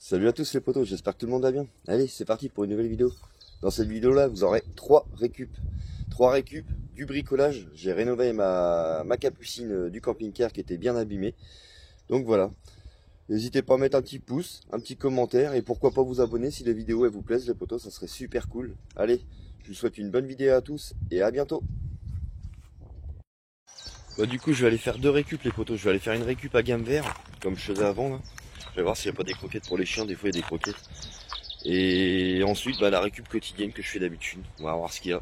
Salut à tous les potos, j'espère que tout le monde va bien. Allez, c'est parti pour une nouvelle vidéo. Dans cette vidéo là, vous aurez 3 récup, du bricolage. J'ai rénové ma capucine du camping-car qui était bien abîmée. Donc voilà. N'hésitez pas à mettre un petit pouce, un petit commentaire et pourquoi pas vous abonner si les vidéos elles vous plaisent les potos, ça serait super cool. Allez, je vous souhaite une bonne vidéo à tous et à bientôt. Du coup, je vais aller faire 2 récup les potos. Je vais aller faire une récup à gamme vert, comme je faisais avant là. Je vais voir s'il n'y a pas des croquettes pour les chiens, des fois il y a des croquettes. Et ensuite la récup quotidienne que je fais d'habitude. On va voir ce qu'il y a.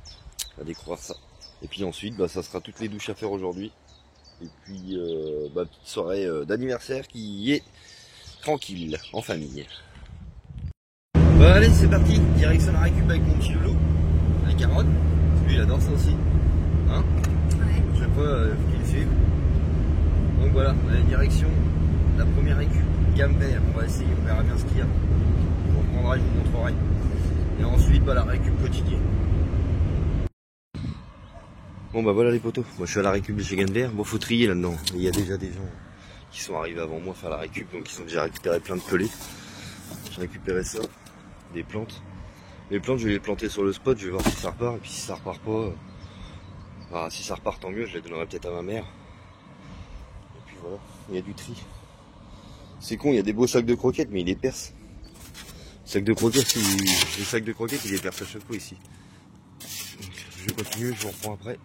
On va découvrir ça. Et puis ensuite ça sera toutes les douches à faire aujourd'hui. Et puis petite soirée d'anniversaire qui est tranquille, en famille. Allez, c'est parti, direction la récup avec mon petit loulou, la carotte. Lui il adore ça aussi. Hein? Ouais. Je sais pas qu'il le suive. Donc voilà, on a la direction. La première récup, gamme vert, on va essayer, on verra bien ce qu'il y a. Je vous reprendrai, je vous montrerai. Et ensuite, la récup quotidienne. Bon voilà les potos, moi je suis à la récup de chez gamme vert. Bon, faut trier là-dedans. Il y a déjà des gens qui sont arrivés avant moi faire la récup, donc ils ont déjà récupéré plein de pelés. J'ai récupéré ça, des plantes. Les plantes, je vais les planter sur le spot, je vais voir si ça repart. Et puis si ça repart pas, si ça repart tant mieux, je les donnerai peut-être à ma mère. Et puis voilà, il y a du tri. C'est con, il y a des beaux sacs de croquettes, mais il les perce. Les sacs de croquettes, il les perce à chaque fois ici. Donc, je vais continuer, je vous reprends après,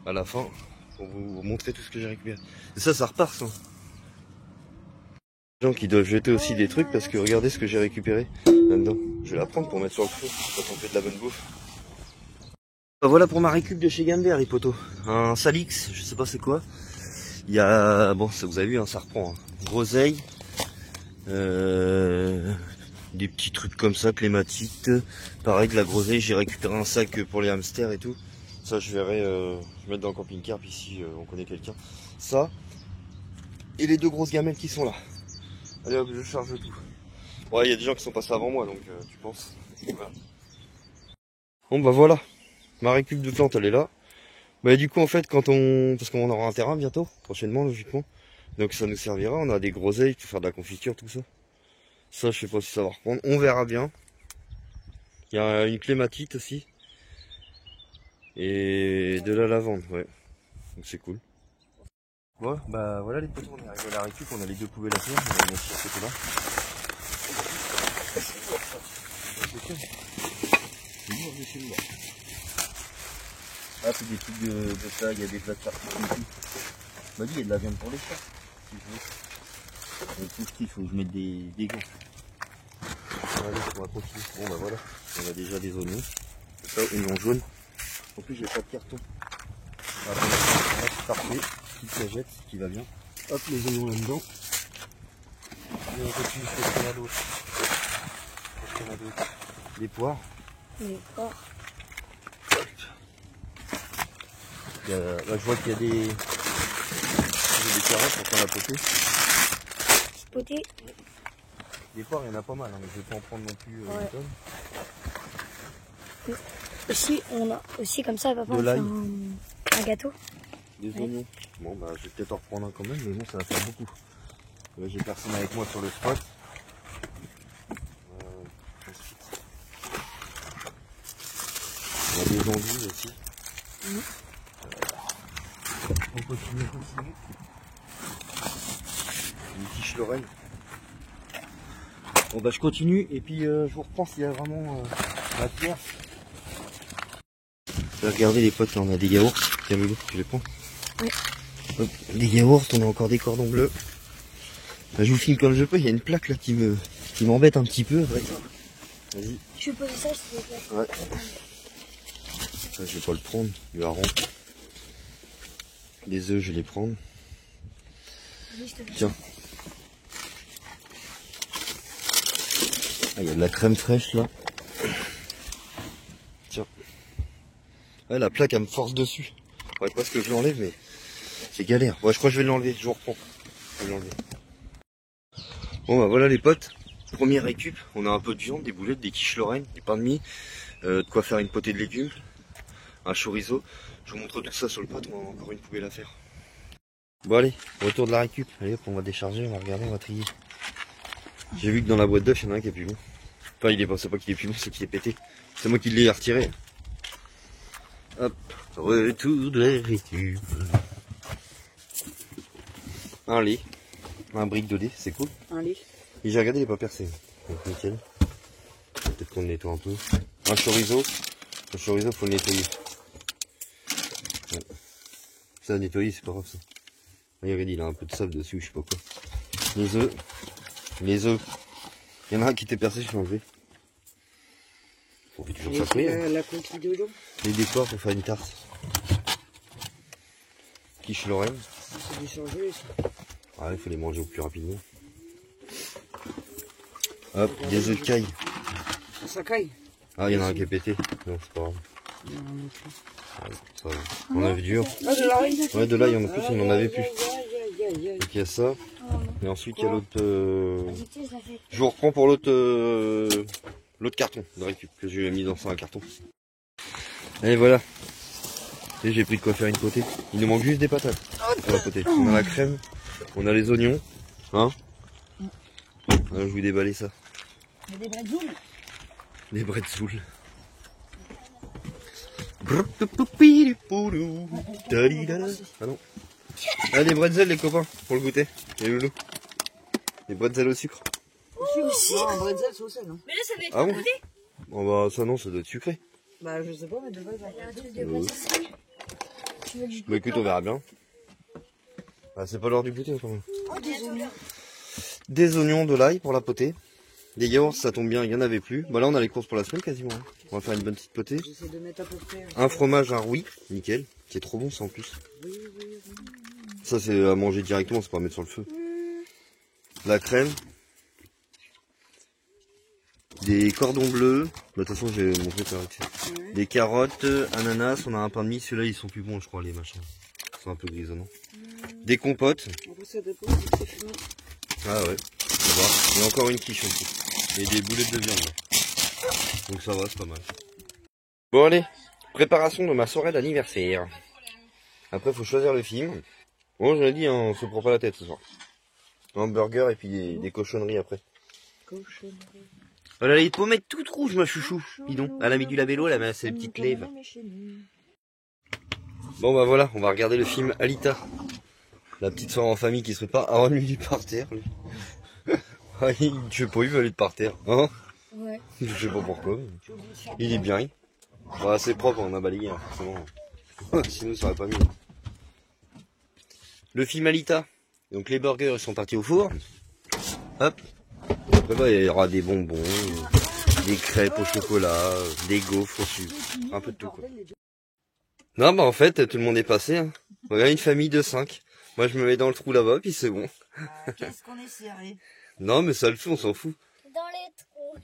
à la fin, pour vous montrer tout ce que j'ai récupéré. Et ça repart, ça. Les gens qui doivent jeter aussi des trucs, parce que regardez ce que j'ai récupéré là-dedans. Je vais la prendre pour mettre sur le feu, quand on fait de la bonne bouffe. Voilà pour ma récup de chez Gamme Vert, les potos. Un Salix, je sais pas c'est quoi. Il y a, bon, ça vous avez vu, hein, ça reprend. Hein. Groseille. Des petits trucs comme ça, clématite. Pareil de la groseille, j'ai récupéré un sac pour les hamsters et tout. Ça je verrai, je vais mettre dans le camping-car, puis si on connaît quelqu'un. Ça, et les 2 grosses gamelles qui sont là. Allez hop, je charge tout. Ouais, il y a des gens qui sont passés avant moi, donc tu penses. Voilà. Bon voilà, ma récup de plantes elle est là. Du coup en fait parce qu'on aura un terrain bientôt, prochainement logiquement. Donc ça nous servira, on a des groseilles pour faire de la confiture, tout ça. Ça, je sais pas si ça va reprendre, on verra bien. Il y a une clématite aussi. Et de la lavande, ouais. Donc c'est cool. Ouais, voilà les potos, on est arrivé à la récup, on a les 2 poubelles à faire, on va les mettre sur ce côté-là. Ah, c'est des trucs de ça, il y a des plats de charcuterie. Il y a de la viande pour les chats, si je veux. Tout ce qu'il faut, je mette des gants. Allez, on va continuer. Bon voilà, on a déjà des oignons. Ça, oignons jaunes. En plus j'ai pas de carton. Voilà, parfait, petite cagette qui va bien. Hop, les oignons là-dedans. Et on continue, qu'est-ce qu'on a d'autre? Les poires. Les poires. Là je vois qu'il y a des carottes pour faire la potée. Potée. Des poires, il y en a pas mal, hein, mais je vais pas en prendre non plus une tonne. Aussi, on a aussi comme ça, papa, on fait un gâteau. Des oignons. Bon, je vais peut-être en reprendre un quand même, mais bon, ça va faire beaucoup. Là, j'ai personne avec moi sur le spot. On a des endives aussi. On continue. Une quiche Lorraine. Bon, je continue et puis je vous reprends s'il y a vraiment la pierre. Regardez les potes, là on a des yaourts. Tiens-le, je les prends. Oui. Hop, des yaourts, on a encore des cordons bleus. Je vous filme comme je peux, il y a une plaque là qui m'embête un petit peu. Vas-y. Je vais poser ça, s'il te plaît. Ouais. Ça, je vais pas le prendre, du hareng. Les œufs, je vais les prendre. Tiens. Ah, il y a de la crème fraîche là. Tiens. Ouais, la plaque elle me force dessus. Ouais, pas ce que je l'enlève, mais c'est galère. Ouais, je crois que je vais l'enlever, je vous reprends. Je vais l'enlever. Bon voilà les potes. Première récup, on a un peu de viande, des boulettes, des quiches Lorraine, des pains de mie, de quoi faire une potée de légumes, un chorizo. Je vous montre tout ça sur le pot, on a encore une poubelle à faire. Bon allez, retour de la récup. Allez hop, on va décharger, on va regarder, on va trier. J'ai vu que dans la boîte d'œuf, il y en a un qui est plus bon. Enfin, c'est pas qu'il est plus bon, c'est qu'il est pété. C'est moi qui l'ai retiré. Hop, retour de la récup. Un lait, un brick de lait, c'est cool. Un lait. Et j'ai regardé, il n'est pas percé. Donc nickel. Peut-être qu'on le nettoie un peu. Un chorizo. Le chorizo, faut le nettoyer. Ouais. Ça, nettoyer, c'est pas grave ça. Regardez, il a un peu de sable dessus, je sais pas quoi. Les œufs. Les œufs. Il y en a un qui était percé, je l'ai enlevé. On fait toujours ça fouiller. La coquille de l'eau. Les décors pour faire une tarte. Quiche Lorraine. C'est du surgelé ça. Ah, il faut les manger au plus rapidement. Hop, des œufs de caille. Ça caille. Ah, il y en a un qui est pété. Non, c'est pas grave. Ouais, ça va. On a vu dur. Ah, de l'ail. Ouais, de l'ail, en plus, on en avait plus. Aïe. Donc il y a ça. Et ensuite, il y a l'autre. Vas-y, je la fais. Je vous reprends pour l'autre carton de récup que j'ai mis dans un carton. Et voilà. Et j'ai pris de quoi faire une potée. Il nous manque juste des patates pour la potée. On a la crème, on a les oignons. Hein? Je vais vous déballer ça. Il y a des bretzels. Les bretzels. Ah non. Ah, des bretzels les copains, pour le goûter. Les loulous. Des bretzels au sucre. Aussi. Non, un bretzel c'est au sel. Hein. Mais là, ça va être Ah bon? goûté. Bon bah ça non, ça doit être sucré. Bah je sais pas, mais de base. Il y a un truc de pâtisserie. Tu veux que je Bah écoute, on verra bien. Ah, c'est pas l'heure du goûter quand même. Oh, des oignons. Des oignons, de l'ail pour la potée. Des yaourts, ça tombe bien, il n'y en avait plus. Bah là on a les courses pour la semaine quasiment. Hein. On va faire une bonne petite potée. J'essaie de mettre à peu près. Un fromage, un rouy, nickel. Qui est trop bon ça en plus. Oui. Ça c'est à manger directement, c'est pas à mettre sur le feu. La crème. Des cordons bleus. Bah, de toute façon j'ai montré ça. Ouais. Des carottes, ananas, on a un pain de mie. Ceux-là ils sont plus bons je crois les machins. Ils sont un peu grisonnants. Des compotes. Après ça dépend si c'est fumé. Ah ouais, ça va. Et encore une quiche en plus. Et des boulettes de viande. Là. Donc ça va, c'est pas mal. Bon allez, préparation de ma soirée d'anniversaire. Après faut choisir le film. Bon je l'ai dit, hein, on se prend pas la tête ce soir. Un burger et puis des cochonneries après. Cochonnerie. Oh là là, il peut mettre toute rouge ma chouchou. Dis donc, elle a mis du labello, elle a ses petites lèvres. Bon bah voilà, on va regarder le film Alita. La petite soirée en famille qui se prépare. Ah, lui du par terre, lui. Je sais pas, il veut aller de par terre. Hein? Ouais. Je sais pas pourquoi. Il est bien. Bah, c'est propre, on a balayé, hein, forcément. Sinon, ça aurait pas mis. Le film Alita. Donc, les burgers, ils sont partis au four. Hop. Après, bah, il y aura des bonbons, des crêpes au chocolat, des gaufres au sucre. Un peu de tout, quoi. Non, bah, en fait, tout le monde est passé. Hein. On a une famille de 5. Moi, je me mets dans le trou là-bas, puis c'est bon. Qu'est-ce qu'on est serré? Non, mais ça le fait, on s'en fout. Dans les trous.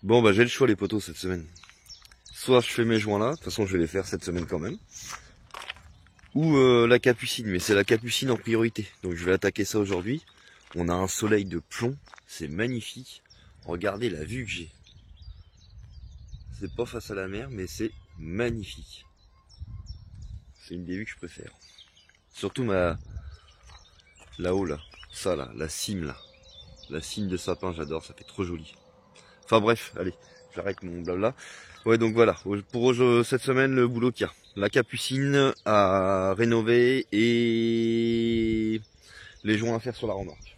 Bon, bah, j'ai le choix, les potos, cette semaine. Soit je fais mes joints là, de toute façon, je vais les faire cette semaine quand même. Ou la capucine, mais c'est la capucine en priorité. Donc, je vais attaquer ça aujourd'hui. On a un soleil de plomb, c'est magnifique. Regardez la vue que j'ai. C'est pas face à la mer, mais c'est magnifique. C'est une des vues que je préfère. Surtout là-haut là, ça là, la cime là. La cime de sapin, j'adore, ça fait trop joli. Enfin bref, allez, j'arrête mon blabla. Ouais donc voilà, pour cette semaine le boulot qu'il y a. La capucine à rénover et les joints à faire sur la remorque.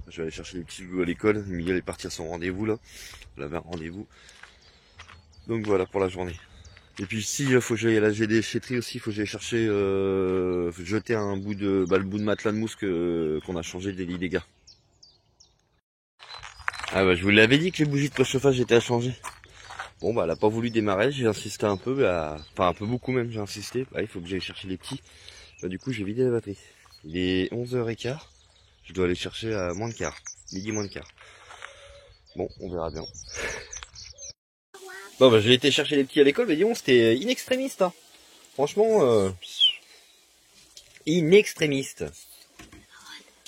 Je vais aller chercher les petits bouts à l'école, Miguel est parti à son rendez-vous là. Il avait un rendez-vous. Donc voilà pour la journée. Et puis si faut que j'aille à la déchetterie aussi, faut que j'aille chercher jeter un bout de le bout de matelas de mousse qu'on a changé des lits des gars. Ah bah je vous l'avais dit que les bougies de préchauffage étaient à changer. Bon bah elle a pas voulu démarrer, j'ai insisté un peu, enfin un peu beaucoup même, j'ai insisté. Bah, il faut que j'aille chercher les petits. Bah, du coup j'ai vidé la batterie. Il est 11h15, je dois aller chercher à moins de quart, midi moins de quart. Bon on verra bien. Bon bah j'ai été chercher les petits à l'école, mais disons c'était in extremis hein. Franchement in extremis.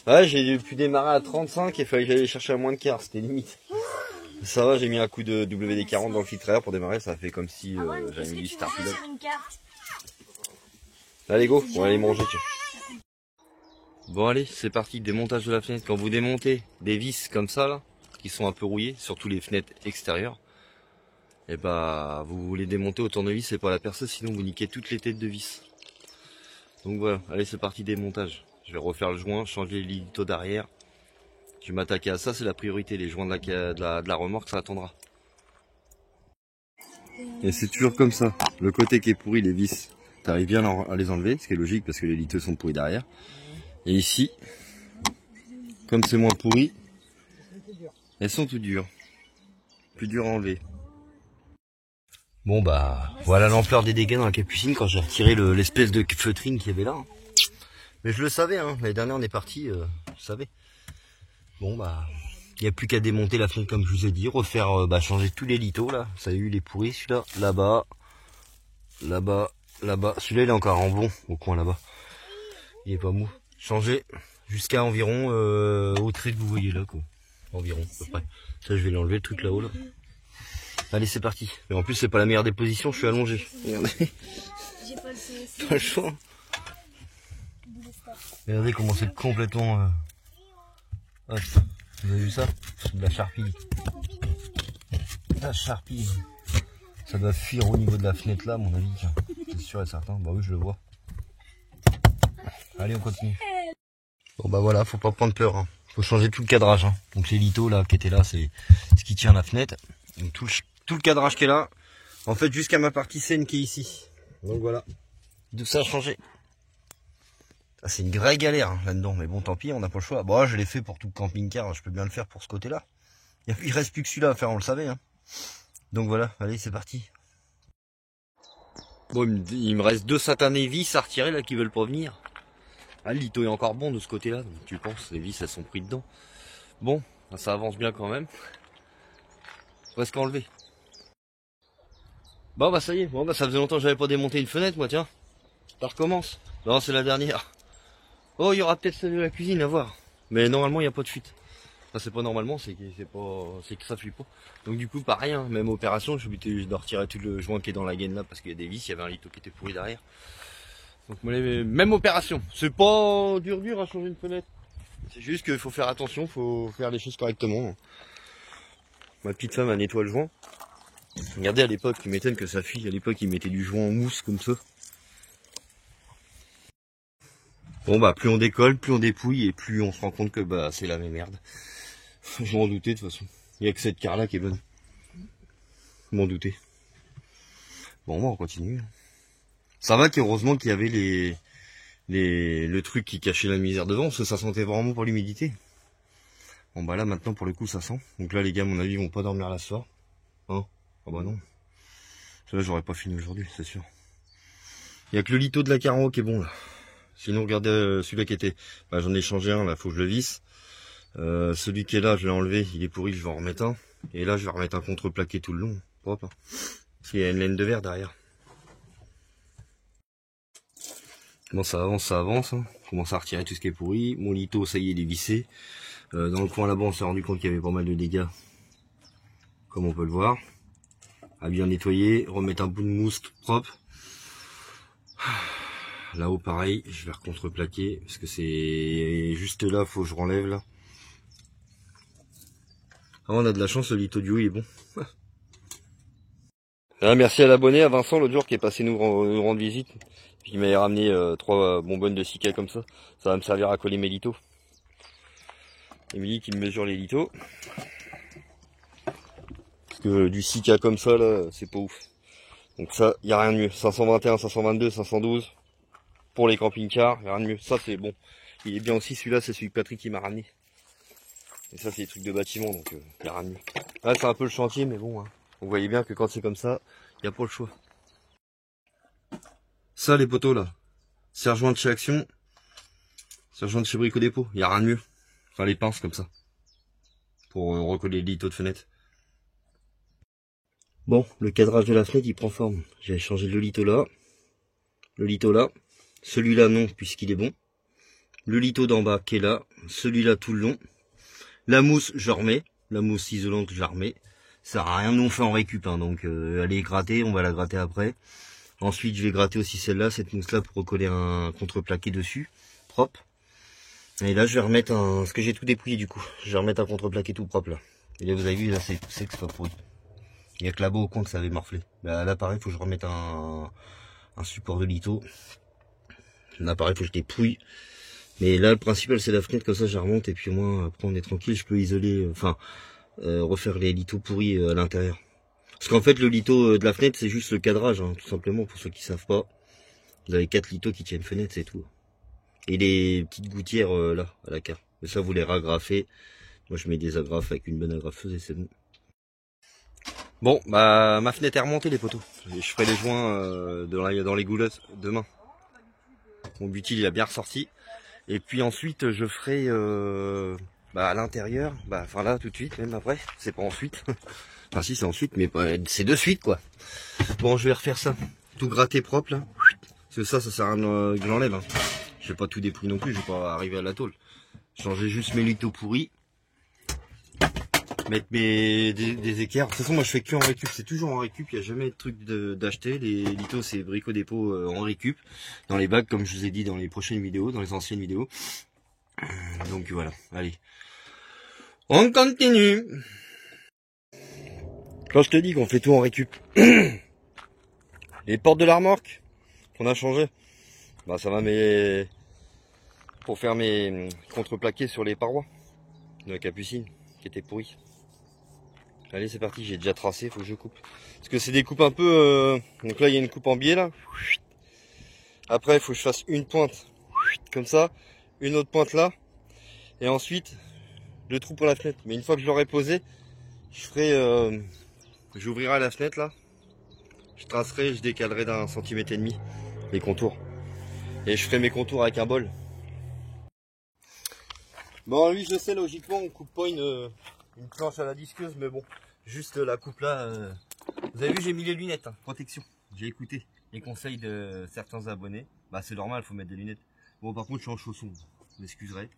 Ouais j'ai pu démarrer à 35 et il fallait que j'aille chercher à moins de quart, c'était limite. Ça va, j'ai mis un coup de WD-40 dans le filtreur pour démarrer, ça fait comme si j'avais mis du Starfield. Allez go, on va aller manger tiens. Bon allez, c'est parti, démontage de la fenêtre. Quand vous démontez des vis comme ça là, qui sont un peu rouillées, surtout les fenêtres extérieures, et bah vous les démontez au tournevis et pas la perceuse, sinon vous niquez toutes les têtes de vis. Donc voilà, allez c'est parti, démontage. Je vais refaire le joint, changer les lithos d'arrière. Je vais m'attaquer à ça, c'est la priorité. Les joints de la remorque, ça attendra. Et c'est toujours comme ça. Le côté qui est pourri, les vis, t'arrives bien à les enlever, ce qui est logique parce que les lithos sont pourris derrière. Et ici, comme c'est moins pourri, elles sont tout dures. Plus dures à enlever. Bon bah, voilà l'ampleur des dégâts dans la capucine quand j'ai retiré l'espèce de feutrine qu'il y avait là. Hein. Mais je le savais, hein. L'année dernière on est parti, je savais. Bon bah, il n'y a plus qu'à démonter la fenêtre comme je vous ai dit, refaire, changer tous les lithos là. Ça a eu les pourris, celui-là, là-bas, là-bas, là-bas. Celui-là il est encore en bon, au coin là-bas. Il est pas mou. Changer jusqu'à environ au trait que vous voyez là quoi. Environ à peu près. Ça je vais l'enlever le truc là-haut là. Allez c'est parti. Et en plus c'est pas la meilleure des positions, je suis allongé. Regardez. J'ai pas le Pas le choix. Regardez comment c'est complètement... Hop. Vous avez vu ça? C'est de la charpie. La charpie. Ça doit fuir au niveau de la fenêtre là à mon avis. C'est sûr et certain. Bah oui je le vois. Allez on continue. Bon bah voilà, faut pas prendre peur. Hein. Faut changer tout le cadrage. Hein. Donc les lithos là qui étaient là, c'est ce qui tient la fenêtre. Donc tout le cadrage qui est là. En fait jusqu'à ma partie saine qui est ici. Donc voilà. Tout ça a changé. Ah, c'est une vraie galère hein, là-dedans. Mais bon tant pis, on n'a pas le choix. Bon je l'ai fait pour tout le camping-car. Je peux bien le faire pour ce côté-là. Il reste plus que celui-là à faire, on le savait. Hein. Donc voilà, allez c'est parti. Bon il me reste 2 satanés vis à retirer là qui veulent pas venir. Ah, le litho est encore bon de ce côté-là, donc tu penses, les vis elles sont prises dedans. Bon, ça avance bien quand même. Presque enlevé. Bon bah ça y est, bon, bah, ça faisait longtemps que j'avais pas démonté une fenêtre moi tiens. Ça recommence. Non c'est la dernière. Oh il y aura peut-être celle de la cuisine à voir. Mais normalement il n'y a pas de fuite. Enfin c'est pas normalement, c'est que ça fuit pas. Donc du coup pareil, hein, même opération, je suis obligé de retirer tout le joint qui est dans la gaine là parce qu'il y a des vis, il y avait un litho qui était pourri derrière. Donc même opération, c'est pas dur à changer une fenêtre. C'est juste qu'il faut faire attention, faut faire les choses correctement. Ma petite femme a nettoyé le joint. Regardez à l'époque, il m'étonne que sa fille, à l'époque, il mettait du joint en mousse comme ça. Bon bah plus on décolle, plus on dépouille et plus on se rend compte que bah c'est la même merde. Je m'en doutais de toute façon. Il n'y a que cette carre là qui est bonne. Je m'en doutais. Bon bah on continue. Ça va qu'heureusement qu'il y avait le truc qui cachait la misère devant, parce que ça sentait vraiment pour l'humidité. Bon bah là maintenant pour le coup ça sent. Donc là les gars à mon avis ils vont pas dormir là ce soir. Hein? Ah bah non. Ça j'aurais pas fini aujourd'hui, c'est sûr. Il y a que le litho de la Caro qui est bon là. Sinon regardez celui-là qui était. Bah, j'en ai changé un là, faut que je le visse. Celui qui est là, je l'ai enlevé, il est pourri, je vais en remettre un. Et là je vais remettre un contreplaqué tout le long. Propre. Parce qu'il y a une laine de verre derrière. Bon ça avance, hein. Je commence à retirer tout ce qui est pourri. Mon litho ça y est il est vissé. Dans le coin là-bas on s'est rendu compte qu'il y avait pas mal de dégâts. Comme on peut le voir. À bien nettoyer, remettre un bout de mousse tout propre. Là-haut pareil, je vais recontreplaquer. Parce que c'est juste là, faut que je renlève là. Ah on a de la chance, le litho du haut il est bon. Ah, merci à l'abonné, à Vincent l'autre jour qui est passé nous rendre visite. Puis il m'avait ramené 3 bonbonnes de Sika comme ça. Ça va me servir à coller mes lithos. Émilie qui me mesure les lithos. Parce que du Sika comme ça là, c'est pas ouf. Donc ça, il n'y a rien de mieux. 521, 522, 512. Pour les camping-cars, il n'y a rien de mieux. Ça c'est bon. Il est bien aussi, celui-là c'est celui que Patrick qui m'a ramené. Et ça c'est des trucs de bâtiment, donc il n'y a rien de mieux. Là c'est un peu le chantier, mais bon. Hein. Vous voyez bien que quand c'est comme ça, il n'y a pas le choix. Ça les poteaux là, serre-joint de chez Action, serre-joint de chez Brico Dépôt, il n'y a rien de mieux. Enfin les pinces comme ça, pour recoller les lithos de fenêtre. Bon, le cadrage de la fenêtre il prend forme. J'ai changé le litho là, celui-là non puisqu'il est bon. Le litho d'en bas qui est là, celui-là tout le long. La mousse je remets, la mousse isolante je la remets. Ça sert à rien, nous on fait en récup, hein, donc allez gratter, on va la gratter après. Ensuite, je vais gratter aussi celle-là, cette mousse-là, pour recoller un contreplaqué dessus, propre. Et là, je vais remettre un... Parce que j'ai tout dépouillé du coup. Je vais remettre un contreplaqué tout propre là. Et là, vous avez vu, là, c'est que c'est pas pourri. Il y a que là-bas au compte, ça avait morflé. Là, pareil, faut que je remette un support de litho. Là, pareil, faut que je dépouille. Mais là, le principal, c'est la fenêtre, comme ça, je la remonte. Et puis au moins, après, on est tranquille. Je peux isoler, refaire les lithos pourris à l'intérieur. Parce qu'en fait, le litho de la fenêtre, c'est juste le cadrage, hein, tout simplement, pour ceux qui savent pas. Vous avez 4 lithos qui tiennent fenêtre, c'est tout. Et les petites gouttières là, à la carte. Et ça, vous les ragrafez. Moi, je mets des agrafes avec une bonne agrafeuse et c'est bon. Bon, bah, ma fenêtre est remontée, les poteaux. Je ferai les joints dans les goulottes demain. Mon butil, il a bien ressorti. Et puis ensuite, je ferai à l'intérieur. Enfin là, tout de suite, même après. C'est pas ensuite. Enfin si, c'est ensuite, mais c'est de suite, quoi. Bon, je vais refaire ça. Tout gratter propre, là. Parce que ça sert à rien que je l'enlève. Hein. Je vais pas tout dépouiller non plus, je vais pas arriver à la tôle. Changer juste mes lithos pourris. Mettre des équerres. De toute façon, moi je fais que en récup, c'est toujours en récup, il n'y a jamais de truc d'acheter. Les lithos, c'est Brico Dépôt en récup. Dans les bacs, comme je vous ai dit dans les prochaines vidéos, dans les anciennes vidéos. Donc voilà, allez. On continue. Quand je te dis qu'on fait tout en récup. Les portes de la remorque qu'on a changé. Bah ça va mais pour faire mes contreplaqués sur les parois de la capucine qui était pourrie. Allez c'est parti, j'ai déjà tracé, faut que je coupe. Parce que c'est des coupes un peu... Donc là il y a une coupe en biais là. Après il faut que je fasse une pointe comme ça, une autre pointe là. Et ensuite le trou pour la fenêtre. Mais une fois que je l'aurai posé, je ferai... j'ouvrirai la fenêtre là. Je tracerai, je décalerai d'un centimètre et demi les contours. Et je ferai mes contours avec un bol. Bon lui je sais logiquement on coupe pas une planche à la disqueuse mais bon. Juste la coupe là. Vous avez vu j'ai mis les lunettes, hein, protection. J'ai écouté les conseils de certains abonnés. Bah c'est normal, il faut mettre des lunettes. Bon par contre je suis en chaussons, vous m'excuserez.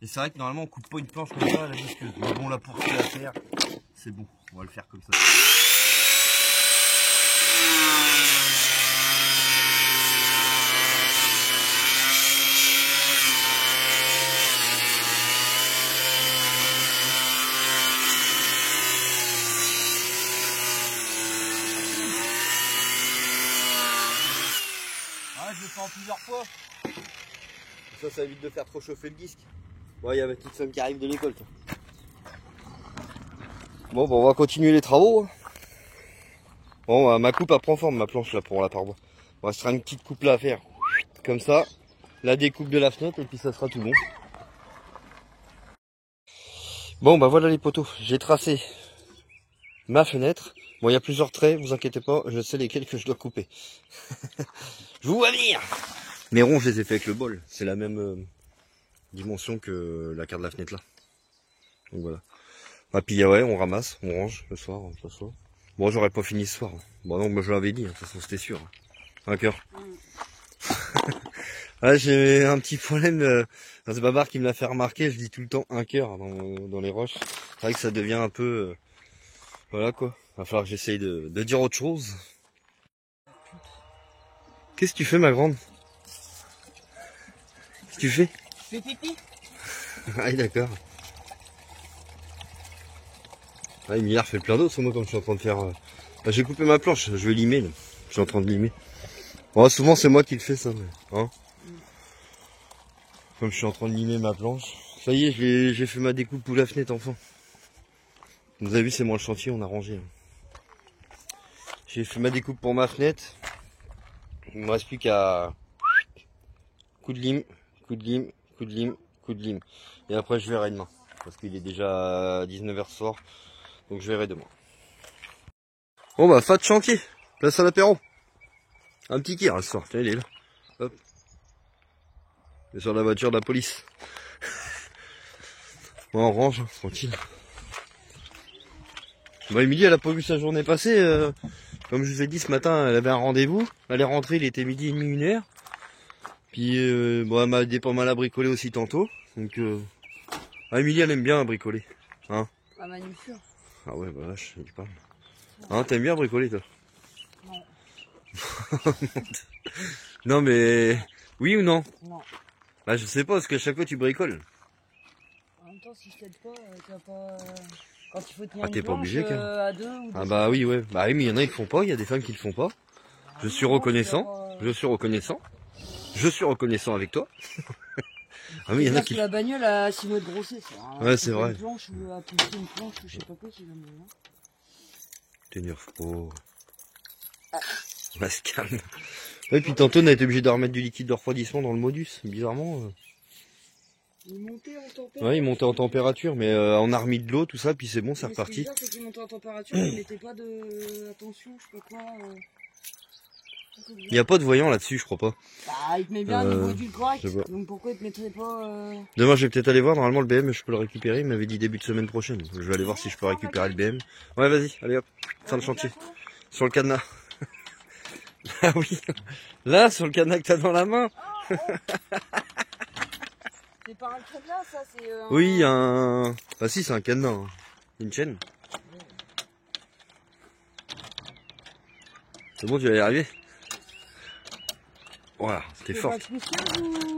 Et c'est vrai que normalement on coupe pas une planche comme ça à la disqueuse. Mais bon là pour ce qu'il y a à faire, c'est bon, on va le faire comme ça. Je le fais en plusieurs fois. Ça évite de faire trop chauffer le disque. Bon, il y a ma petite femme qui arrive de l'école. Bon, on va continuer les travaux. Bon, ma coupe elle prend forme, ma planche là pour la parois. Il restera une petite coupe là à faire. Comme ça, la découpe de la fenêtre et puis ça sera tout bon. Bon, bah voilà les poteaux. J'ai tracé ma fenêtre. Bon, il y a plusieurs traits, vous inquiétez pas, je sais lesquels que je dois couper. Je vous vois venir. Mes ronds, je les ai fait avec le bol. C'est la même dimension que la carte de la fenêtre là. Donc voilà. Ah puis ouais, on ramasse, on range le soir, ce soir. Bon, j'aurais pas fini ce soir. Bon non, moi je l'avais dit, de toute façon c'était sûr. Un cœur. Ah, j'ai un petit problème. C'est Babar qui me l'a fait remarquer, je dis tout le temps un cœur dans les roches. C'est vrai que ça devient un peu... voilà quoi. Va falloir que j'essaye de dire autre chose. Qu'est-ce que tu fais ma grande? Qu'est-ce que tu fais? Je fais pipi. Ah d'accord. Ah, Emilia fait plein d'autres, moi comme je suis en train de faire... Bah, j'ai coupé ma planche, je vais limer là. Je suis en train de limer. Bon, souvent c'est moi qui le fais ça, mais, hein. Comme je suis en train de limer ma planche. Ça y est, j'ai fait ma découpe pour la fenêtre enfin. Vous avez vu, c'est moi le chantier, on a rangé. J'ai fait ma découpe pour ma fenêtre. Il me reste plus qu'à... coup de lime, coup de lime, coup de lime, coup de lime. Et après je verrai demain. Parce qu'il est déjà 19h ce soir. Donc je verrai demain. Bon bah, fin de chantier. Place à l'apéro. Un petit kir ce soir. Tiens, il est là. Hop. Il est sur la voiture de la police. Bon, on range, tranquille. Bah, Emilie, elle a pas vu sa journée passer. Comme je vous ai dit ce matin, elle avait un rendez-vous. Elle est rentrée, il était 12h30, 1h. Puis, bon, elle m'a aidé pas mal à bricoler aussi tantôt. Donc, Emilie, elle aime bien bricoler. Hein? Ah, magnifique. Ah ouais, bah là, je dis pas. Hein, t'aimes bien bricoler, toi? Non. Non, mais... oui ou non? Non. Bah je sais pas, parce qu'à chaque fois tu bricoles. En même temps, si je t'aide pas, tu vas pas... Quand il faut tenir Ah, t'es une pas planche obligé, quand même. à deux ou Ah bah oui, ouais. Bah oui, mais il y en a qui le font pas, il y a des femmes qui le font pas. Je suis reconnaissant. Je suis reconnaissant. Je suis reconnaissant avec toi. Ah oui, il y en a qui... la bagnole à 6 mois de grossesse. Ouais, c'est vrai. Une planche ou à pousser une planche ou je sais pas quoi qui va me... T'énerve pas. On va se calme. Ouais, puis tantôt on a été obligé de remettre du liquide de refroidissement dans le modus, bizarrement. Il montait en température. Ouais, il montait en température, mais on a remis de l'eau, tout ça, puis c'est bon, c'est reparti. Ce qui est bizarre, c'est qu'il montait en température, il mettait pas de... Attention, je sais pas quoi... Il n'y a pas de voyant là-dessus, je crois pas. Bah, il te met bien au niveau du correct, donc pourquoi il te mettrait pas... Demain, je vais peut-être aller voir, normalement le BM, je peux le récupérer, il m'avait dit début de semaine prochaine. Je vais aller voir si je peux récupérer le BM. Ouais, vas-y, allez hop, fin de chantier. Sur le cadenas. Ah oui, là, sur le cadenas que t'as dans la main. C'est pas un cadenas, ça, c'est... Oui, un... Bah si, c'est un cadenas, hein. Une chaîne. C'est bon, tu vas y arriver. Voilà, c'était fort.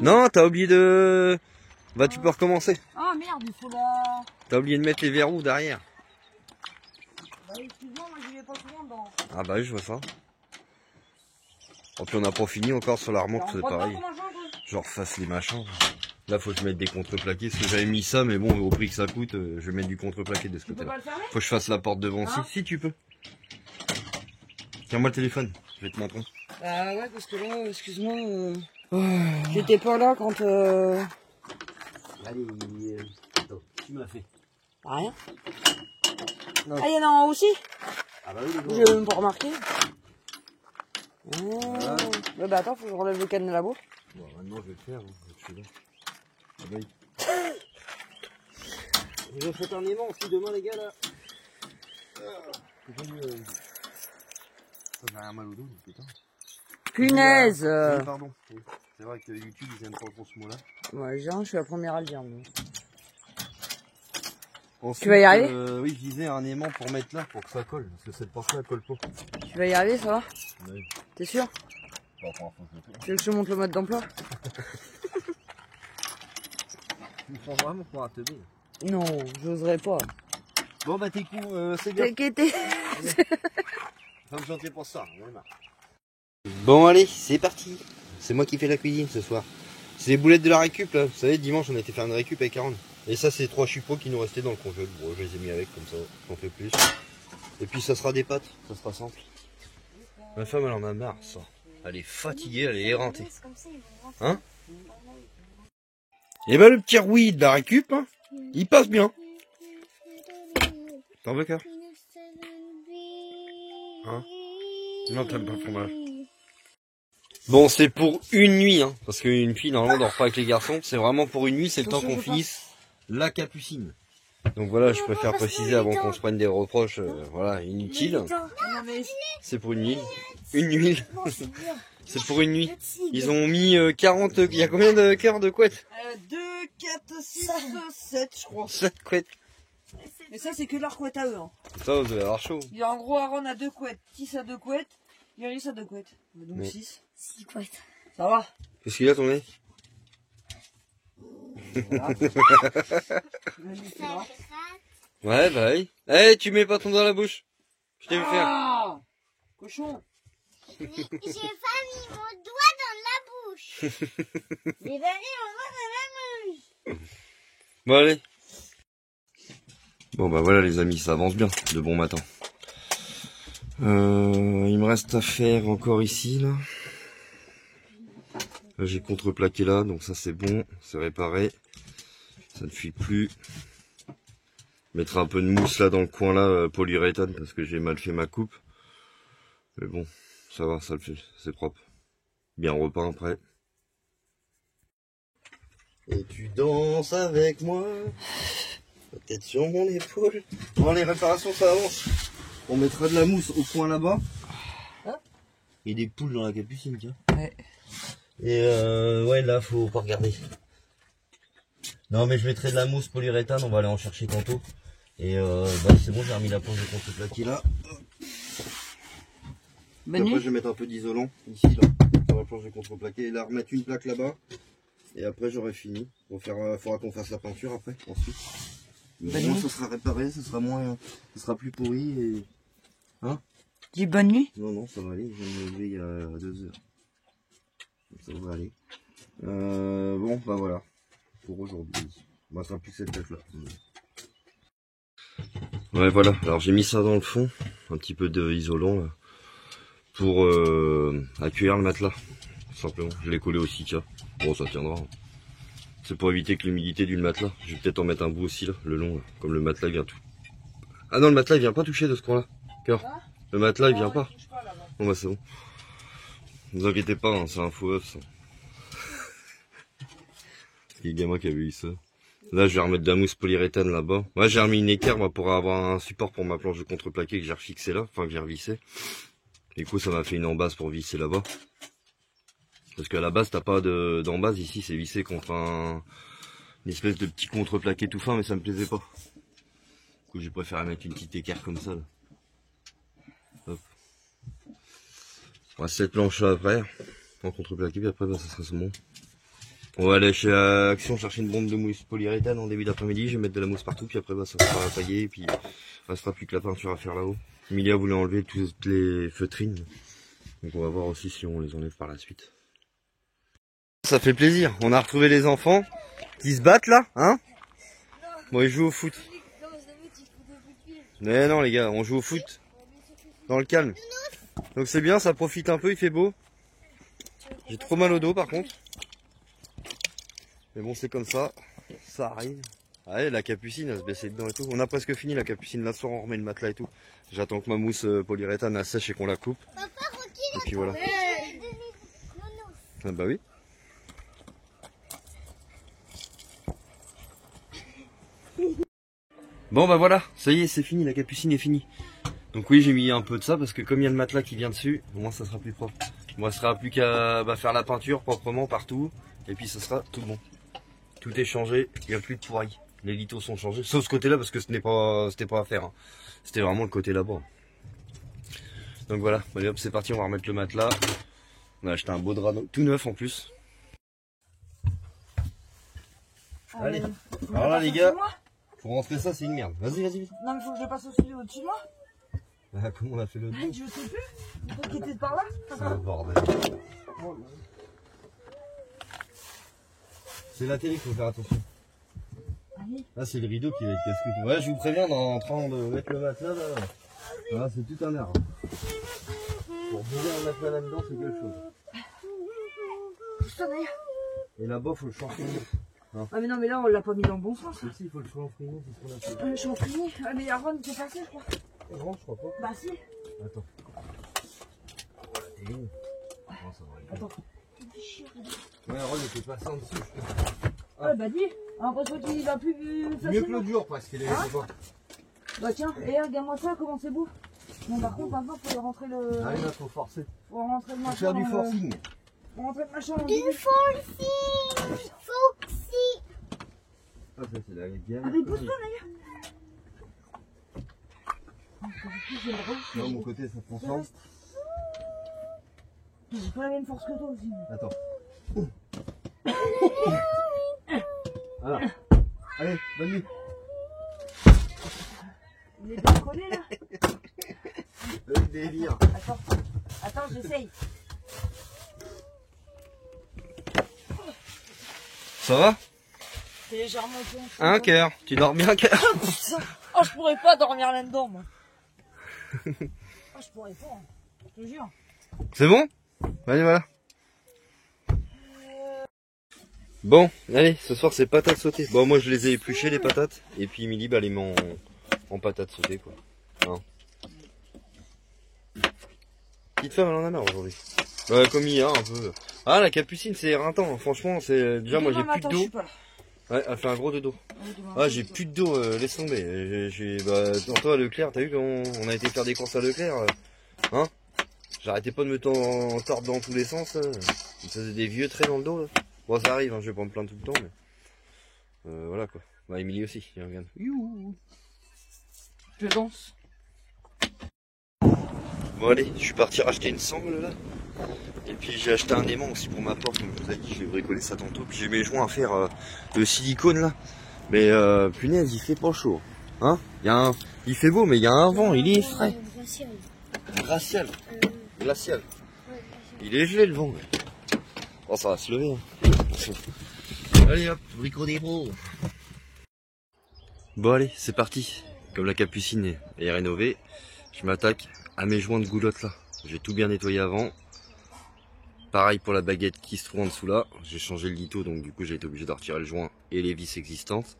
Non, t'as oublié de... Bah tu peux recommencer. Ah merde, il faut la... T'as oublié de mettre les verrous derrière. Bah excuse-moi, moi j'y vais pas souvent dedans. Ah bah oui, je vois ça. Et puis on n'a pas fini encore sur la remorque, c'est pareil. Je refasse les machins. Là faut que je mette des contreplaqués, parce que j'avais mis ça, mais bon, au prix que ça coûte, je vais mettre du contreplaqué de ce côté-là. Faut que je fasse la porte devant aussi. Si tu peux. Tiens-moi le téléphone, je vais te montrer. Ah ouais, parce que là, excuse-moi, j'étais pas là quand... Allez, attends, tu m'as fait. Rien. Non. Ah, il y en a un aussi. Ah bah oui, les J'ai même pas remarqué. Voilà. Ouais, bah attends, faut que je relève le cadenas là-bas. Bon, maintenant je vais le faire, hein. Je suis là. Ah bah oui. Je vais faire un aimant aussi demain, les gars, là. J'ai rien mal au dos, putain. Punaise. Oui, pardon. Oui. C'est vrai que YouTube, ils aiment pas trop ce mot-là. Ouais, je suis la première à le dire. Mais... Ensuite, tu vas y arriver oui, je disais un aimant pour mettre là, pour que ça colle. Parce que cette porte-là colle pas. Tu vas y arriver, ça va? Oui. T'es sûr? Tu veux que je te montre le mode d'emploi? Tu me prends vraiment pour un teubé. Non, j'oserais pas. Bon bah t'es con, c'est bien. T'inquiète. Faut me chanter pour ça, on est marre. Bon allez, c'est parti. C'est moi qui fais la cuisine ce soir. C'est les boulettes de la récup là. Vous savez, dimanche on a été faire une récup avec Aaron. Et ça c'est 3 chupeaux qui nous restaient dans le congèle. Bon, je les ai mis avec comme ça, j'en fais plus. Et puis ça sera des pâtes, ça sera simple. Ma femme elle en a marre ça. Elle est fatiguée, elle est éreintée. Hein? Et bah le petit rouille de la récup, hein, il passe bien. T'en veux qu'un? Hein? Non, t'aimes pas le fromage. Bon, c'est pour une nuit, hein, parce qu'une fille, normalement, dort pas avec les garçons. C'est vraiment pour une nuit, c'est le temps qu'on finisse la capucine. Donc voilà, je préfère préciser avant qu'on se prenne des reproches, voilà, inutiles. C'est pour une nuit. Une nuit. C'est pour une nuit. Ils ont mis 40... Il y a combien de cœurs de couettes? 2, 4, 6, 7, je crois. 7 couettes. Mais ça, c'est que leur couette à eux. Hein. Ça, vous allez avoir chaud. Il y a en gros Aaron a 2 couettes, 6 à 2 couettes, Yaris a 2 couettes. Donc 6. 6 couettes. Ça va? Qu'est-ce qu'il a ton nez? Ouais, bah oui. Eh, tu mets pas ton doigt dans la bouche. Je t'ai vu faire. Ah, cochon. J'ai pas mis mon doigt dans la bouche. J'ai pas mis mon doigt dans la bouche. Bon, allez. Bon, bah voilà les amis, ça avance bien, de bon matin. Il me reste à faire encore ici, là. Là j'ai contreplaqué là, donc ça c'est bon, c'est réparé. Ça ne fuit plus. Mettre un peu de mousse là dans le coin là, polyuréthane, parce que j'ai mal fait ma coupe. Mais bon, ça va, ça le fait, c'est propre. Bien repeint après. Et tu danses avec moi, la tête sur mon épaule. Bon, les réparations ça avance. On mettra de la mousse au coin là-bas. Hein? Il y a des poules dans la capucine, tiens. Ouais. Et ouais, là faut pas regarder. Non mais je mettrai de la mousse polyuréthane, on va aller en chercher tantôt. Et bah c'est bon, j'ai remis la planche de contreplaqué là. Après je vais mettre un peu d'isolant ici là, sur la planche de contreplaqué. Et là remettre une plaque là-bas. Et après j'aurai fini. Faudra qu'on fasse la peinture après, ensuite. Mais bon, ça sera réparé, ça sera plus pourri et... Hein? Dis bonne nuit. Non, ça va aller, je viens de me lever il y a 2 heures. Ça va aller. Bon, bah voilà. Pour aujourd'hui. Bah, ça sera plus que cette tête-là. Ouais, voilà. Alors j'ai mis ça dans le fond. Un petit peu d'isolant, là. Pour accueillir le matelas. Tout simplement. Je l'ai collé au Sika. Bon, ça tiendra. C'est pour éviter que l'humidité du matelas. Je vais peut-être en mettre un bout aussi, là, le long, là. Comme le matelas vient tout. Ah non, le matelas il vient pas toucher de ce coin-là. Cœur. Le matelas il vient pas. Bon bah c'est bon. Ne vous inquiétez pas, hein, c'est un faux œuf ça. Les gamins qui avaient eu ça. Là je vais remettre de la mousse polyuréthane là-bas. Moi j'ai remis une équerre moi, pour avoir un support pour ma planche de contreplaqué que j'ai refixé là, enfin que j'ai revissé. Du coup ça m'a fait une embase pour visser là-bas. Parce qu'à la base t'as pas d'embase ici, c'est vissé contre une espèce de petit contreplaqué tout fin, mais ça me plaisait pas. Du coup j'ai préféré mettre une petite équerre comme ça là. Hop. On va cette planche là après, en contreplaqué, puis après bah, ça sera bon. On va aller chez Action chercher une bombe de mousse polyuréthane en début d'après-midi, je vais mettre de la mousse partout, puis après bah, ça sera taillé, et puis il restera plus que la peinture à faire là-haut. Emilia voulait enlever toutes les feutrines, donc on va voir aussi si on les enlève par la suite. Ça fait plaisir, on a retrouvé les enfants qui se battent là, hein? Bon, ils jouent au foot. Mais non les gars, on joue au foot. Dans le calme. Donc c'est bien, ça profite un peu, il fait beau. J'ai trop mal au dos par contre. Mais bon c'est comme ça, ça arrive. Allez, la capucine elle se baissait dedans et tout. On a presque fini la capucine, là soir on remet le matelas et tout. J'attends que ma mousse polyuréthane elle sèche et qu'on la coupe. Et puis voilà. Ah bah oui. Bon bah voilà, ça y est c'est fini, la capucine est finie. Donc oui j'ai mis un peu de ça parce que comme il y a le matelas qui vient dessus, au moins ça sera plus propre. Moi il ne sera plus qu'à faire la peinture proprement partout et puis ça sera tout bon. Tout est changé, il n'y a plus de pourri. Les litos sont changés, sauf ce côté là parce que c'était pas à faire. Hein. C'était vraiment le côté là-bas. Donc voilà, allez hop c'est parti, on va remettre le matelas. On a acheté un beau drap tout neuf en plus. Allez, alors là les gars, pour rentrer ça c'est une merde. Vas-y. Non mais faut que je passe aussi au-dessus de moi. Ah, comment on a fait l'autre jour? Je sais plus. Peut-être qu'il était par là. C'est un bordel. C'est la télé qu'il faut faire attention. Là c'est le rideau qui va être casse-couille. Ouais je vous préviens en train de mettre le matelas là. Ah, c'est tout un art. Pour bouger un matelas là-dedans c'est quelque chose. Et là-bas faut le champignon. Ah mais non mais là on l'a pas mis dans le bon sens. Si il faut le champignon, c'est ce qu'on a fait. Le champignon. Ah mais Aaron qui est passé je crois. Non je crois pas. Bah si. Attends. Voilà, non, ça va aller. Attends. Ouais, Aaron était passé en dessous. Ah bah dis. L'impression qu'il va plus facilement. Mieux que l'autre jour presque, il est pas. Bah tiens, et regarde-moi ça, comment c'est beau. Bon par contre maintenant faut rentrer le. Ah là faut forcer. Faut rentrer le machin. Faut faire du forcing. Faut rentrer le machin. Du forcing. Ah ça c'est la guerre. Ah mais pousse pas d'ailleurs. Non mon côté ça prend 100. J'ai pas la même force que toi aussi. Attends. Voilà. Allez, bonne nuit. Il est bien collé là. Le délire. Attends, j'essaye. Ça va? C'est légèrement con. Un cœur. Tu dors bien cœur? Oh, je pourrais pas dormir là-dedans moi. Oh, je pourrais pas. Je te jure. C'est bon? Allez voilà. Bon, allez, ce soir c'est patates sautées. Bon moi je les ai épluchées les patates. Et puis Emily bah, les met en patates sautées quoi. Hein. Petite femme elle en a marre aujourd'hui. Ouais comme hier un peu. Ah la capucine c'est éreintant, franchement c'est. Déjà moi j'ai plus de dos. Ouais elle fait un gros de dos. Ah j'ai plus de dos, laisse tomber. Bah toi Leclerc, t'as vu comment on a été faire des courses à Leclerc hein? J'arrêtais pas de me tordre dans tous les sens. Ça faisait des vieux traits dans le dos là. Bon ça arrive, hein, je vais pas me plaindre tout le temps mais. Voilà quoi. Bah Emily aussi, il regarde. Youhou. Je danse. Bon allez, je suis parti racheter une sangle là. Et puis j'ai acheté un aimant aussi pour ma porte, comme je vous ai dit, je vais bricoler ça tantôt. Puis j'ai mes joints à faire de silicone là. Mais punaise, il fait pas chaud. Hein, il fait beau, mais il y a un vent, il est frais. Glacial. Glacial. Il est gelé le vent. Oh, ça va se lever. Hein. Allez hop, bricot des pros. Bon allez, c'est parti. Comme la capucine est rénovée, je m'attaque à mes joints de goulotte là. J'ai tout bien nettoyé avant. Pareil pour la baguette qui se trouve en dessous là. J'ai changé le litho, donc du coup j'ai été obligé de retirer le joint et les vis existantes.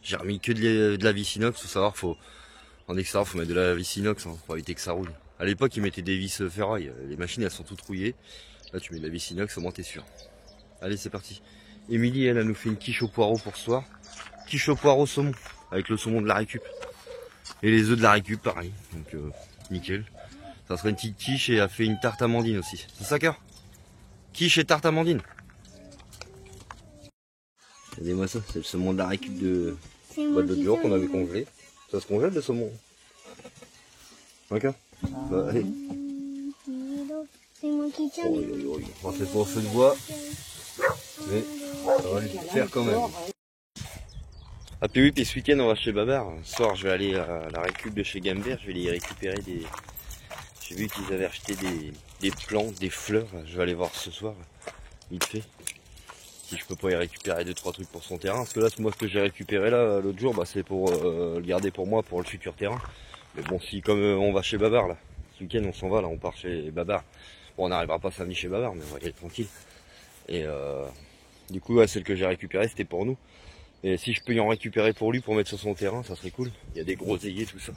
J'ai remis que de la vis inox. Faut savoir, en extérieur faut mettre de la vis inox hein, pour éviter que ça roule. À l'époque ils mettaient des vis ferraille. Les machines elles sont toutes rouillées. Là tu mets de la vis inox, au moins t'es sûr. Allez c'est parti. Émilie elle nous fait une quiche au poireau pour ce soir. Quiche au poireau saumon avec le saumon de la récup. Et les œufs de la récup pareil. Donc nickel. Ça serait une petite quiche et elle a fait une tarte amandine aussi. C'est ça cœur? Quiche et tarte amandine. Regardez-moi ça, c'est le saumon de la récup de l'autre jour qu'on avait congelé. Ça se congèle le saumon. Ok. Bah allez. C'est moi qui tiens. On va faire au feu de bois. Mais ça va le faire quand même. Ah puis oui, puis ce week-end on va chez Babar. Ce soir je vais aller à la récup de chez Gambert. Je vais aller récupérer des... J'ai vu qu'ils avaient acheté des plantes, des fleurs. Je vais aller voir ce soir, vite fait. Si je peux pas y récupérer 2-3 trucs pour son terrain. Parce que là, moi, ce que j'ai récupéré là l'autre jour, bah, c'est pour le garder pour moi, pour le futur terrain. Mais bon, si comme on va chez Babar là, ce week-end on s'en va là, on part chez Babar. Bon, on n'arrivera pas samedi chez Babar, mais on va y aller tranquille. Et du coup, ouais, celle que j'ai récupérée, c'était pour nous. Et si je peux y en récupérer pour lui, pour mettre sur son terrain, ça serait cool. Il y a des gros ailiers, tout ça.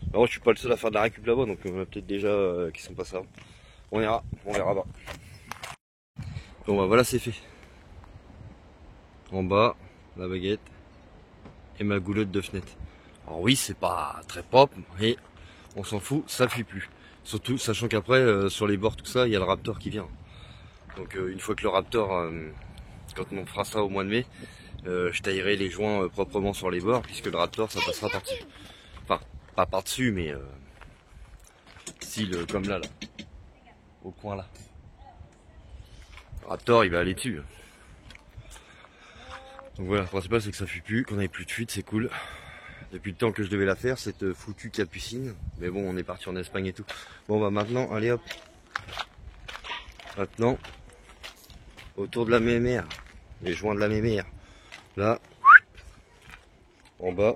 Alors, moi, je suis pas le seul à faire de la récup là-bas, donc on a peut-être déjà qui sont passés avant. On verra bas. Bon bah voilà, c'est fait. En bas, la baguette et ma goulotte de fenêtre. Alors oui, c'est pas très propre, mais on s'en fout, ça fuit plus. Surtout, sachant qu'après, sur les bords, tout ça, il y a le Raptor qui vient. Donc une fois que le Raptor, quand on fera ça au mois de mai, je taillerai les joints proprement sur les bords, puisque le Raptor, ça passera par-dessus. Enfin, pas par-dessus, mais style comme là, au coin là. Le Raptor, il va aller dessus. Donc voilà, le principal c'est que ça fuit plus, qu'on ait plus de fuite, c'est cool. Depuis le temps que je devais la faire, cette foutue capucine. Mais bon, on est parti en Espagne et tout. Bon bah maintenant, allez hop. Maintenant, autour de la mémère, les joints de la mémère. Là, en bas.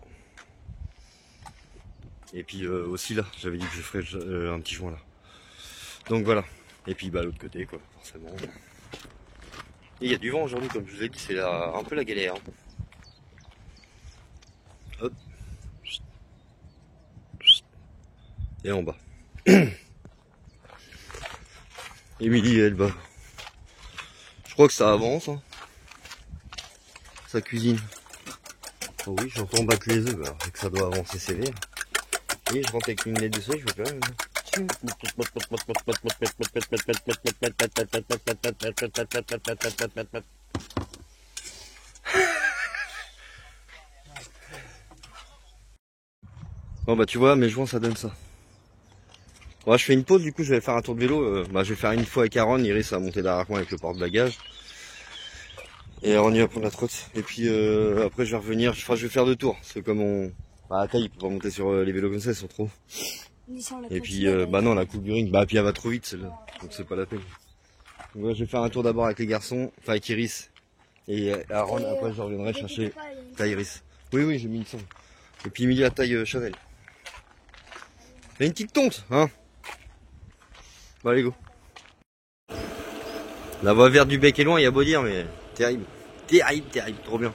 Et puis aussi là, j'avais dit que je ferais un petit joint là. Donc voilà. Et puis bah l'autre côté quoi, forcément. Et il y a du vent aujourd'hui, comme je vous ai dit, c'est un peu la galère. Hop. Et en bas. Émilie, elle va. Je crois que ça avance. Hein. Sa cuisine. Oh oui, j'entends battre les œufs, alors c'est que ça doit avancer sévère. Et je rentre avec une lettre de seuil, je veux quand même. Bon bah tu vois, mes joints ça donne ça. Bon, je fais une pause, du coup je vais faire un tour de vélo. Je vais faire une fois avec Aaron, Iris a monté derrière moi avec le porte-bagages. Et on y va prendre la trotte. Et puis après je vais revenir, je vais faire 2 tours. Parce que comme on... Bah à taille, il peut pas monter sur les vélos comme ça, ils sont trop. Et puis bah non, la coupe du ring, bah puis elle va trop vite celle-là. Donc c'est pas la peine. Donc ouais, je vais faire un tour d'abord avec les garçons, enfin avec Iris et Aaron, après je reviendrai chercher ta Iris. Oui, j'ai mis une sonde. Et puis Emilie à taille Chanel. Il y a une petite tonte, hein. Bah allez go. La voie verte du bec est loin, il y a beau dire, mais terrible. Terrible, trop bien.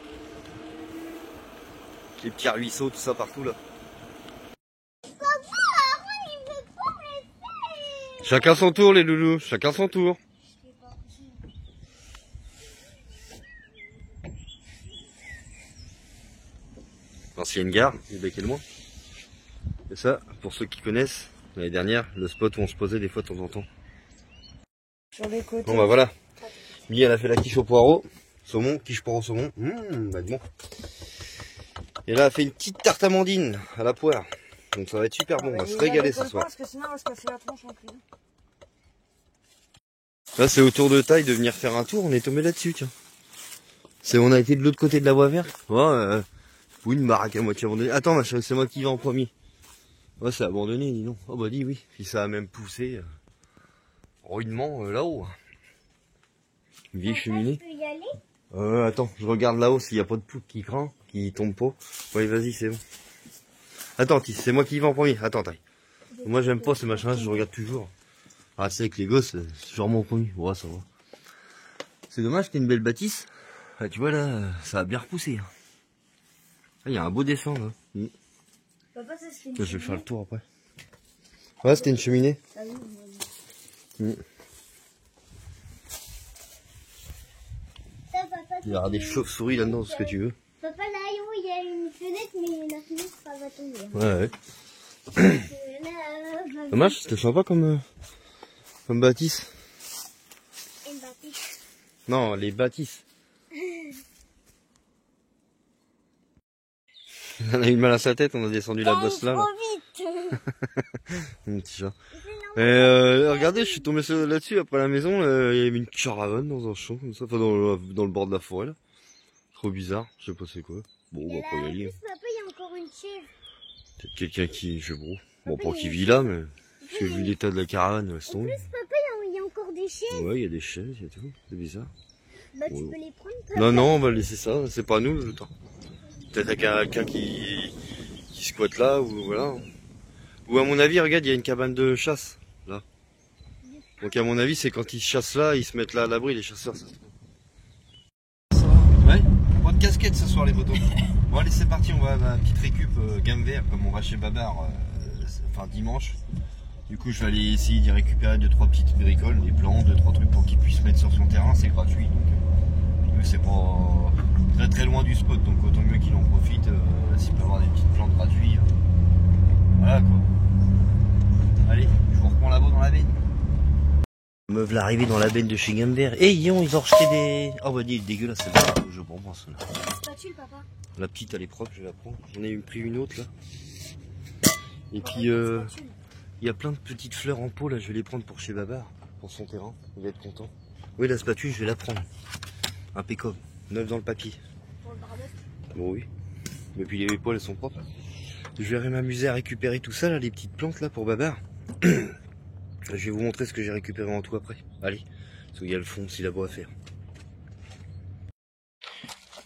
Les petits ruisseaux, tout ça partout là. Chacun son tour les loulous, chacun son tour. L'ancienne gare, du bec et le moins. Et ça, pour ceux qui connaissent, l'année dernière, le spot où on se posait des fois de temps en temps. Sur les côtés. Bon bah voilà. Mie elle a fait la quiche au poireau. Saumon, quiche poireau saumon. Bah bon. Et là elle a fait une petite tarte amandine à la poire. Donc ça va être super bon, on va se régaler ce soir. Parce que sinon on va se casser la tronche en cuisine. Là, c'est au tour de taille de venir faire un tour. On est tombé là-dessus, tiens. On a été de l'autre côté de la voie verte. Ouais, oui, une baraque à moitié abandonnée. Attends, ma chérie, c'est moi qui vais en premier. Ouais, c'est abandonné, dis donc. Oh bah dis oui. Puis ça a même poussé rudement là-haut. Une vieille cheminée. Je peux y aller? Attends, je regarde là-haut s'il n'y a pas de poutre qui craint, qui tombe pas. Ouais, vas-y, c'est bon. Attends, c'est moi qui y vais en premier. Attends, taille. Moi, j'aime pas ces machins-là, je regarde toujours. Ah, c'est avec les gosses, c'est sûrement au premier. Ouais, ça va. C'est dommage, c'était une belle bâtisse. Ah, tu vois, là, ça a bien repoussé. Ah, il y a un beau dessin, là. Papa, ça c'est Je vais faire le tour après. Ouais, c'était une cheminée. Il y aura des chauves-souris là-dedans, ce que tu veux. Papa, là où il y a une fenêtre, mais la fenêtre ça va tomber. Ouais. Dommage, c'était sympa comme bâtisse. Une bâtisse. Non, les bâtisses. On a eu mal à sa tête, on a descendu la bosse là. Trop vite. Mon petit chat. Regardez, je suis tombé là-dessus après la maison, il y avait une caravane dans un champ comme ça, enfin dans le bord de la forêt là. Trop bizarre, je sais pas c'est quoi. Bon, on va pas y aller. Papa, il y a encore une chèvre. Peut-être quelqu'un qui, je sais pas. Bon, pas qui vit là, mais j'ai vu l'état de la caravane, laisse tomber. Papa, il y a encore des chèvres. Ouais, il y a des chaises, il y a tout, c'est bizarre. Bah, tu peux les prendre, papa. Non, on va laisser ça, c'est pas nous le temps. Peut-être quelqu'un qui squatte là, ou voilà. Ou à mon avis, regarde, il y a une cabane de chasse, là. Donc à mon avis, c'est quand ils chassent là, ils se mettent là à l'abri, les chasseurs, ça se trouve. Ouais, pas de casquette ce soir les potos. Bon allez, c'est parti, on va à ma petite récup gamme vert, comme on va chez Babar, enfin dimanche. Du coup, je vais aller essayer d'y récupérer 2-3 petites bricoles, des plants, 2-3 trucs pour qu'il puisse mettre sur son terrain, c'est gratuit. Donc c'est pas très loin du spot, donc autant mieux qu'il en profite s'il peut avoir des petites plantes gratuites. Voilà quoi. Allez, je vous reprends là-bas dans la benne. Me voilà arrivé dans la benne de chez Gamber. Et ils ont rejeté des... Oh bah dis, dégueulasse, c'est là, je comprends ça. Spatule, papa. La petite elle est propre, je vais la prendre. J'en ai pris une autre là. Et puis il y a plein de petites fleurs en pot là, je vais les prendre pour chez Babar, pour son terrain, il va être content. Oui, la spatule, je vais la prendre. Impeccable, neuve dans le papier. Pour le barbecue. Bon oui. Et puis les poils elles sont propres. Je vais m'amuser à récupérer tout ça là, les petites plantes là pour Babar. Je vais vous montrer ce que j'ai récupéré en tout après. Allez, parce qu'il y a le fond, s'il a beau à faire.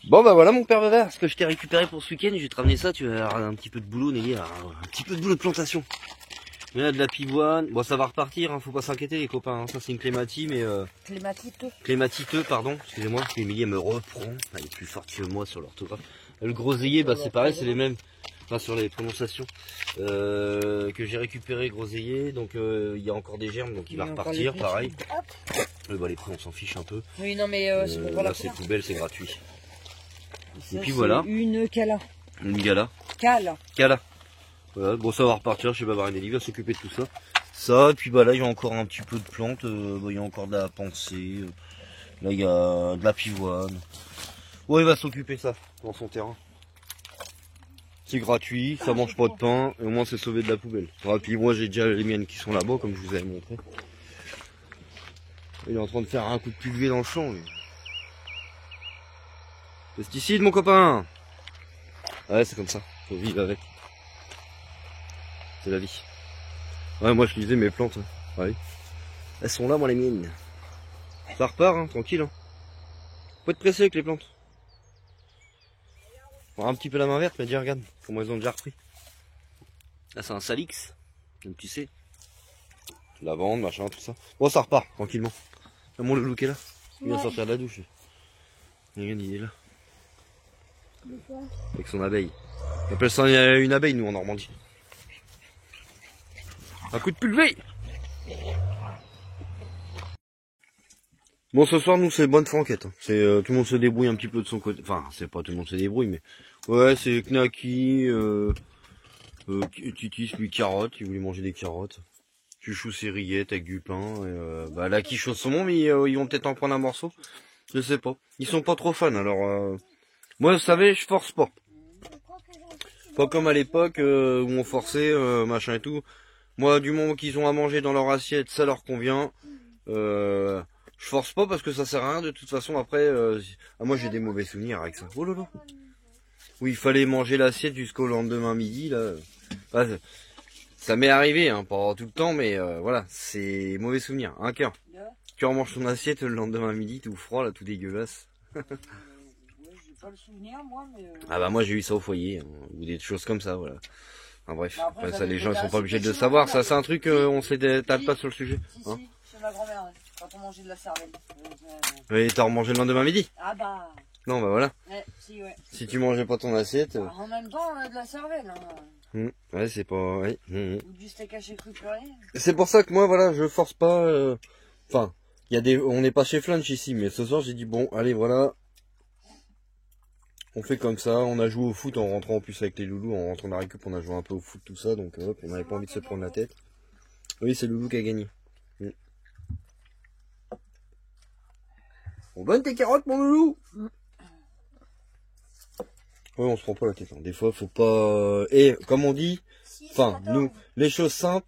Bon bah voilà mon père Babar, ce que je t'ai récupéré pour ce week-end, je vais te ramener ça, tu vas avoir un petit peu de boulot, Nelly, un petit peu de boulot de plantation. Il y a de la pivoine, bon ça va repartir, hein, faut pas s'inquiéter les copains, hein. Ça c'est une clématite mais... Clématiteux, pardon, excusez-moi, Emilie elle me reprend, elle est plus forte que moi sur l'orthographe. Le groseillier, bah c'est pareil, c'est les mêmes, enfin sur les prononciations, que j'ai récupéré groseillier, donc il y a encore des germes, donc il va repartir, pareil. Bah les prix on s'en fiche un peu. Oui, non mais c'est pour là c'est poubelle, c'est gratuit. Ça, et puis voilà. Une cala. Une gala. Cala. Voilà, bon ça va repartir, je sais pas, Nelly va s'occuper de tout ça. Ça, et puis bah là il y a encore un petit peu de plantes, il y a encore de la pensée, là il y a de la pivoine. Ouais, il va s'occuper de ça dans son terrain. C'est gratuit, ça mange pas de pain, et au moins c'est sauvé de la poubelle. Et puis moi j'ai déjà les miennes qui sont là-bas, comme je vous avais montré. Il est en train de faire un coup de pulvé dans le champ. Lui. Pesticide mon copain. Ouais, c'est comme ça, faut vivre avec. C'est la vie. Ouais, moi je lisais mes plantes. Ouais. Elles sont là, moi les miennes. Ça repart, hein, tranquille. Hein. Faut être pressé avec les plantes. On aura un petit peu la main verte, mais déjà regarde comment elles ont déjà repris. Là c'est un salix, comme tu sais. Lavande, machin, tout ça. Bon ça repart, tranquillement. Là, mon loulou qui est là. Il vient de sortir de la douche. Regarde, il est là. Avec son abeille. On appelle ça une abeille nous en Normandie. Un coup de pulvé. Bon ce soir nous c'est bonne franquette. C'est tout le monde se débrouille un petit peu de son côté. Enfin c'est pas tout le monde se débrouille mais ouais c'est Knacky, Titis lui carottes, il voulait manger des carottes. Chuchou c'est rillettes avec du pain. Bah la quiche au saumon mais ils vont peut-être en prendre un morceau. Je sais pas. Ils sont pas trop fans alors moi vous savez je force pas. Pas comme à l'époque où on forçait machin et tout. Moi du moment qu'ils ont à manger dans leur assiette ça leur convient. Je force pas parce que ça sert à rien de toute façon après. Moi j'ai des mauvais souvenirs avec ça. Oh là là. Oui, il fallait manger l'assiette jusqu'au lendemain midi là. Enfin, ça m'est arrivé, hein, pas tout le temps, mais voilà, c'est mauvais souvenir. Un cœur. Tu remanges ton assiette le lendemain midi, tout froid là, tout dégueulasse. Ouais, j'ai pas le souvenir moi, mais. Ah bah moi j'ai eu ça au foyer, hein, ou des choses comme ça, voilà. Enfin, bref, Bah après, ça les gens ils sont assez pas obligés de le chez savoir. ma Ça c'est un truc, on s'étale Si. pas sur le sujet. Si, Hein. si, chez ma grand-mère, ouais, quand on mangeait de la cervelle. Et t'as remangé le lendemain midi? Ah bah. Non bah voilà. Ouais, si, ouais. Si tu mangeais pas ton assiette. Bah, en même temps, on a de la cervelle, hein. Ouais c'est pas. Ouais. Ou du steak haché cru purée. C'est pour ça que moi voilà, je force pas. Enfin, il y a des, on n'est pas chez Flunch ici, mais ce soir j'ai dit bon, allez voilà, on fait comme ça. On a joué au foot en rentrant en plus avec les loulous, en rentrant de la récup, on a joué un peu au foot tout ça, donc hop, on n'avait pas envie de se prendre la tête. Oui, c'est Loulou qui a gagné. Bon, bonne tes carottes mon Loulou. Ouais, on se prend pas la tête. Hein. Des fois, faut pas. Et comme on dit, enfin, nous, les choses simples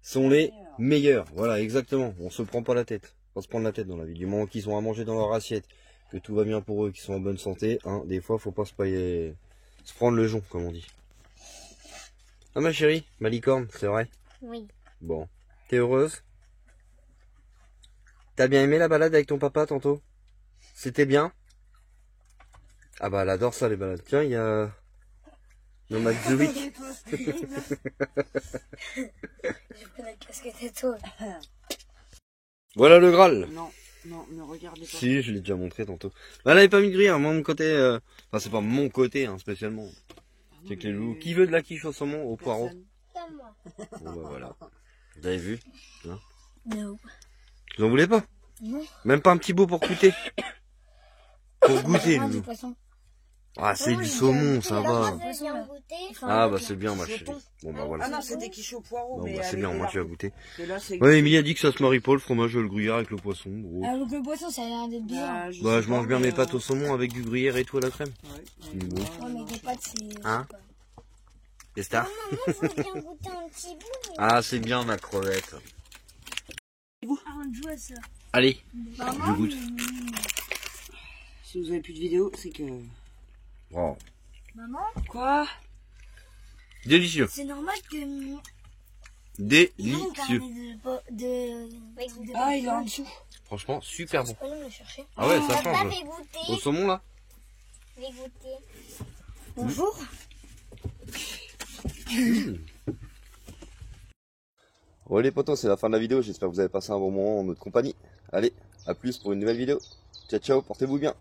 sont les meilleures. Voilà, exactement. On se prend pas la tête. On se prendre la tête dans la vie. Du moment qu'ils ont à manger dans leur assiette, que tout va bien pour eux, qu'ils sont en bonne santé, hein, des fois, faut pas se prendre le jonc, comme on dit. Ah ma chérie, ma licorne, c'est vrai. Oui. Bon, t'es heureuse? T'as bien aimé la balade avec ton papa tantôt? C'était bien? Ah bah elle adore ça les balades. Tiens, il y a Max Zoé. J'ai pris la casquette et tout. Voilà le Graal. Non, non, ne regardez pas. Si, je l'ai déjà montré tantôt. Bah, elle avait pas mis de gruyère, moi de mon côté. Enfin c'est pas mon côté hein, spécialement. C'est que les loups. Qui veut de la quiche au saumon, au poireau? C'est moi. Bon bah voilà. Vous avez vu hein? Non. Vous en voulez pas? Non. Même pas un petit bout pour goûter? Pour goûter Ah, du Loulou. poisson. Ah c'est moi, du j'ai saumon, déjà ça goûté, va. là. Moi, j'ai bien goûté. Ah bah c'est bien ma C'est chérie. bon. Bon bah voilà. Ah non, c'était quiche au poireau. Bon mais bah c'est avec bien, le moi tu vas lardon. goûter. Et là, c'est. Ouais, Emilie a dit que ça se marie pas le fromage, le gruyère avec le poisson. Gros. Ah, donc le poisson, ça a l'air d'être bizarre. Bah je mange bien mes pâtes au saumon avec du gruyère et tout à la crème. Ouais, Bon. Ouais, mais des pâtes, c'est. Hein? Et ça? Maman, faut bien goûter un petit bout. Ah c'est bien ma crevette. Ah, on joue à ça. Allez, Maman, je goûte. Si vous avez plus de vidéo, c'est que. Oh. Maman, Quoi? Délicieux. c'est normal que. Délicieux. Ah, il est en dessous. Franchement, super bon. Tu peux aller me le chercher. Ah ouais, ça Papa change. fait goûter. Au saumon là? Fait goûter. Bonjour. Bon les potos, c'est la fin de la vidéo. J'espère que vous avez passé un bon moment en notre compagnie. Allez, à plus pour une nouvelle vidéo. Ciao ciao, portez-vous bien.